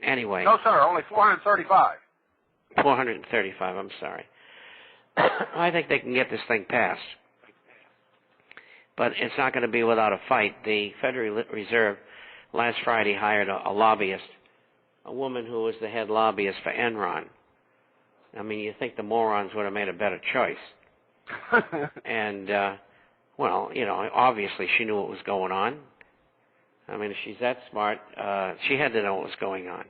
Anyway. No, sir, only 435. 435, I'm sorry. I think they can get this thing passed. But it's not going to be without a fight. The Federal Reserve last Friday hired a lobbyist, a woman who was the head lobbyist for Enron. I mean, you think the morons would have made a better choice. And, well, you know, obviously she knew what was going on. I mean, if she's that smart, she had to know what was going on.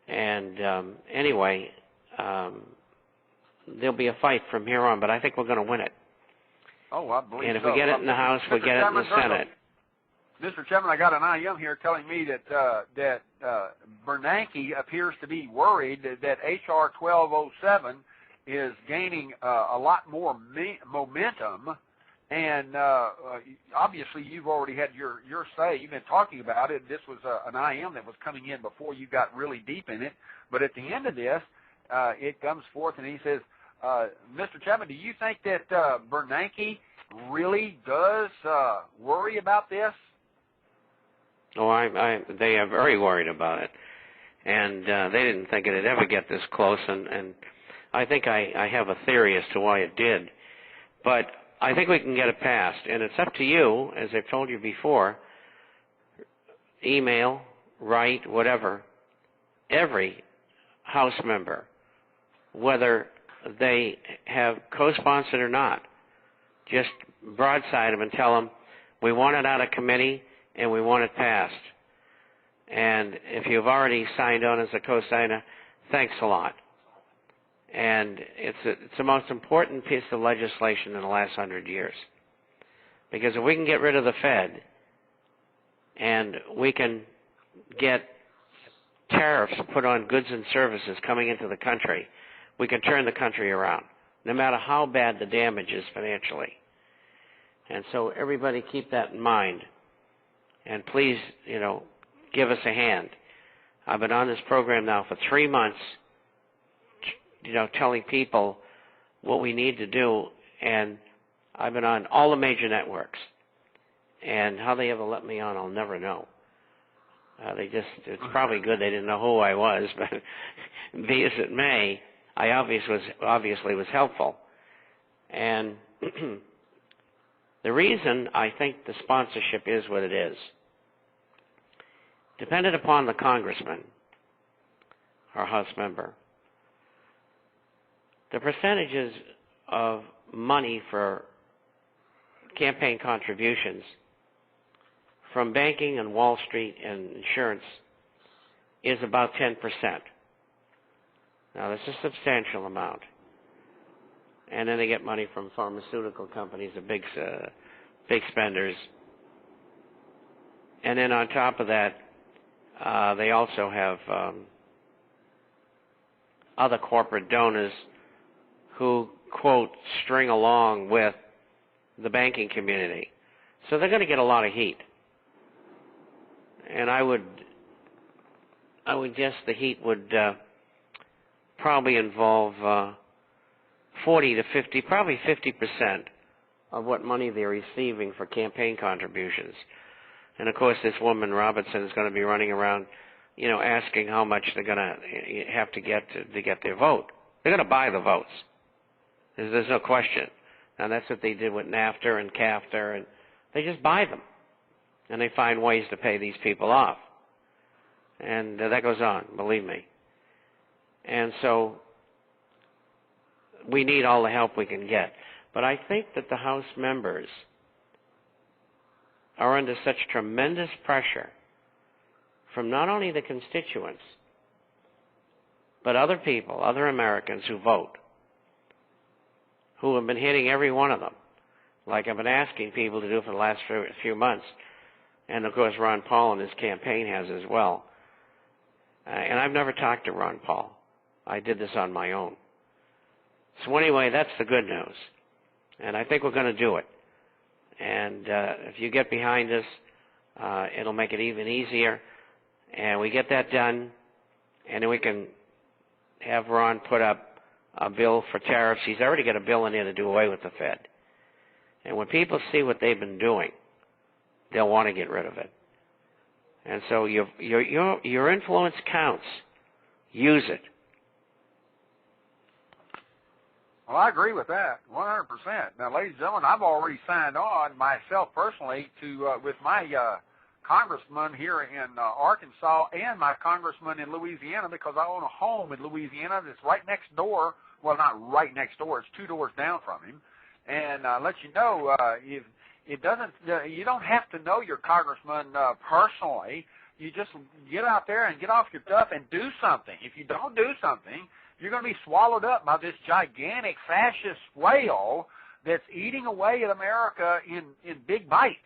And anyway, there'll be a fight from here on, but I think we're going to win it. Oh, I believe so. And if we get it in the House, we get it in the Senate. Mr. Chairman, I got an IM here telling me that Bernanke appears to be worried that H.R. 1207 is gaining a lot more momentum, and obviously you've already had your say. You've been talking about it. This was an IM that was coming in before you got really deep in it. But at the end of this, it comes forth and he says, Mr. Chairman, do you think that Bernanke really does worry about this? Oh, they are very worried about it, and they didn't think it'd ever get this close, and I think I have a theory as to why it did, but I think we can get it passed, and it's up to you, as I've told you before, email, write, whatever, every House member, whether they have co-sponsored or not, just broadside them and tell them, we want it out of committee and we want it passed. And if you've already signed on as a co-signer, thanks a lot. And it's the most important piece of legislation in the last 100 years. Because if we can get rid of the Fed and we can get tariffs put on goods and services coming into the country, we can turn the country around, no matter how bad the damage is financially. And so everybody keep that in mind. And please, you know, give us a hand. I've been on this program now for 3 months, you know, telling people what we need to do. And I've been on all the major networks. And how they ever let me on, I'll never know. It's probably good they didn't know who I was, but be as it may, I obviously was helpful. And the reason I think the sponsorship is what it is, dependent upon the congressman or House member, the percentages of money for campaign contributions from banking and Wall Street and insurance is about 10%. Now, that's a substantial amount. And then they get money from pharmaceutical companies, the big spenders. And then on top of that, they also have other corporate donors who, quote, string along with the banking community. So they're going to get a lot of heat. And I would guess the heat would probably involve 40 to 50, probably 50% of what money they're receiving for campaign contributions. And of course, this woman Robertson is going to be running around, you know, asking how much they're going to have to get their vote. They're going to buy the votes. There's no question. And that's what they did with NAFTA and CAFTA, and they just buy them. And they find ways to pay these people off. And that goes on, believe me. And so we need all the help we can get. But I think that the House members are under such tremendous pressure from not only the constituents, but other people, other Americans who vote, who have been hitting every one of them, like I've been asking people to do for the last few months. And, of course, Ron Paul and his campaign has as well. And I've never talked to Ron Paul. I did this on my own. So anyway, that's the good news. And I think we're going to do it. And if you get behind us, it'll make it even easier. And we get that done, and then we can have Ron put up a bill for tariffs. He's already got a bill in there to do away with the Fed. And when people see what they've been doing, they'll want to get rid of it. And so your influence counts. Use it. Well, I agree with that, 100%. Now, ladies and gentlemen, I've already signed on myself personally to with my congressman here in Arkansas and my congressman in Louisiana, because I own a home in Louisiana that's right next door. Well, not right next door; it's 2 doors down from him. And let you know, if it doesn't, you don't have to know your congressman personally. You just get out there and get off your duff and do something. If you don't do something, you're going to be swallowed up by this gigantic fascist whale that's eating away at America in big bites.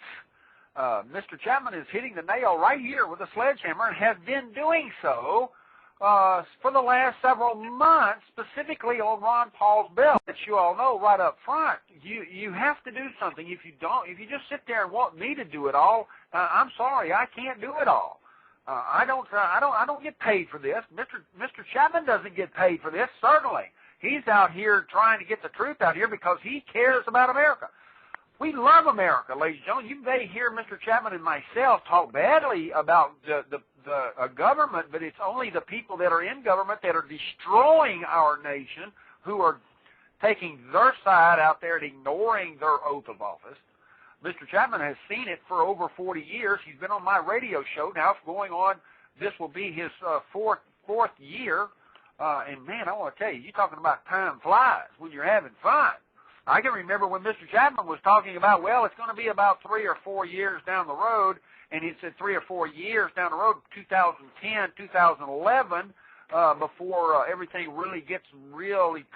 Mr. Chapman is hitting the nail right here with a sledgehammer and has been doing so for the last several months, specifically on Ron Paul's bill. That you all know right up front, you have to do something. If you don't, if you just sit there and want me to do it all, I'm sorry, I can't do it all. I don't get paid for this. Mr. Chapman doesn't get paid for this. Certainly, he's out here trying to get the truth out here because he cares about America. We love America, ladies and gentlemen. You may hear Mr. Chapman and myself talk badly about the government, but it's only the people that are in government that are destroying our nation who are taking their side out there and ignoring their oath of office. Mr. Chapman has seen it for over 40 years. He's been on my radio show now going on. This will be his fourth year. And, man, I want to tell you, you're talking about time flies when you're having fun. I can remember when Mr. Chapman was talking about, well, it's going to be about 3 or 4 years down the road, and he said 3 or 4 years down the road, 2010, 2011, before everything really gets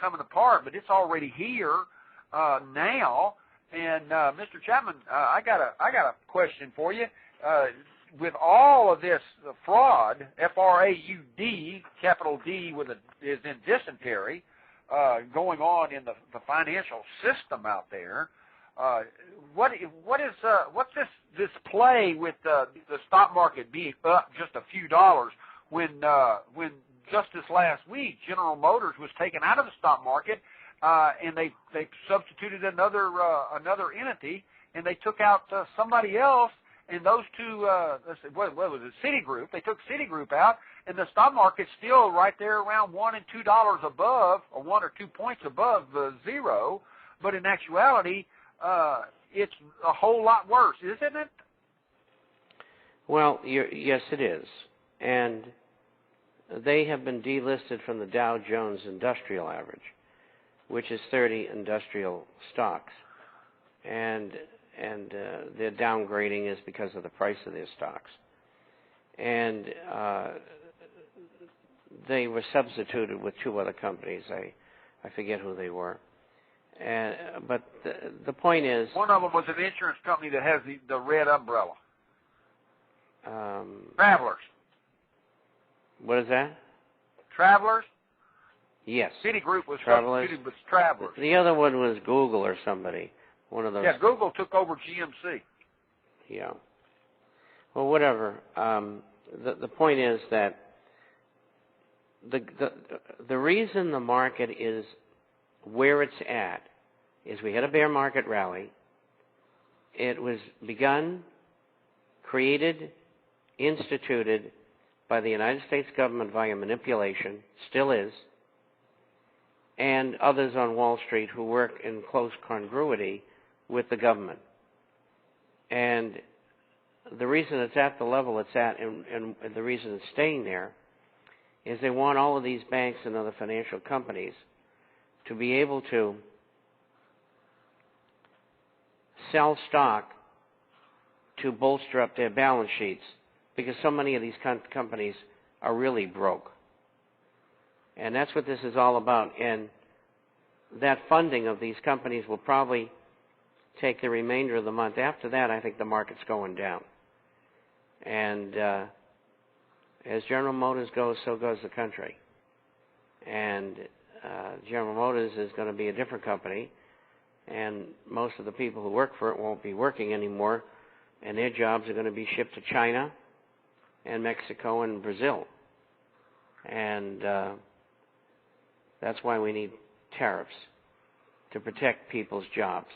coming apart. But it's already here now. And Mr. Chapman, I got a question for you. With all of this fraud, F-R-A-U-D, capital D is in dysentery, going on in the financial system out there. What's this play with the stock market being up just a few dollars when just this last week General Motors was taken out of the stock market and they substituted another entity, and they took out somebody else, and those two what was it, Citigroup? They took Citigroup out, and the stock market's still right there around $1 and $2 above, or 1 or 2 points above zero. But in actuality, it's a whole lot worse, isn't it? Well, yes, it is. And they have been delisted from the Dow Jones Industrial Average, which is 30 industrial stocks. And their downgrading is because of the price of their stocks. And they were substituted with 2 other companies. I forget who they were. But the point is, one of them was an insurance company that has the red umbrella. Travelers. What is that? Travelers. Yes. Citigroup was Travelers. substituted with Travelers. The other one was Google or somebody. One of those. Yeah, Google took over GMC. Yeah. Well, whatever. The point is that the reason the market is where it's at is we had a bear market rally. It was begun, created, instituted by the United States government via manipulation, still is, and others on Wall Street who work in close congruity with the government. And the reason it's at the level it's at, and the reason it's staying there, is they want all of these banks and other financial companies to be able to sell stock to bolster up their balance sheets, because so many of these companies are really broke. And that's what this is all about. And that funding of these companies will probably take the remainder of the month. After that, I think the market's going down. And as General Motors goes, so goes the country. And General Motors is going to be a different company, and most of the people who work for it won't be working anymore, and their jobs are going to be shipped to China and Mexico and Brazil. And that's why we need tariffs, to protect people's jobs.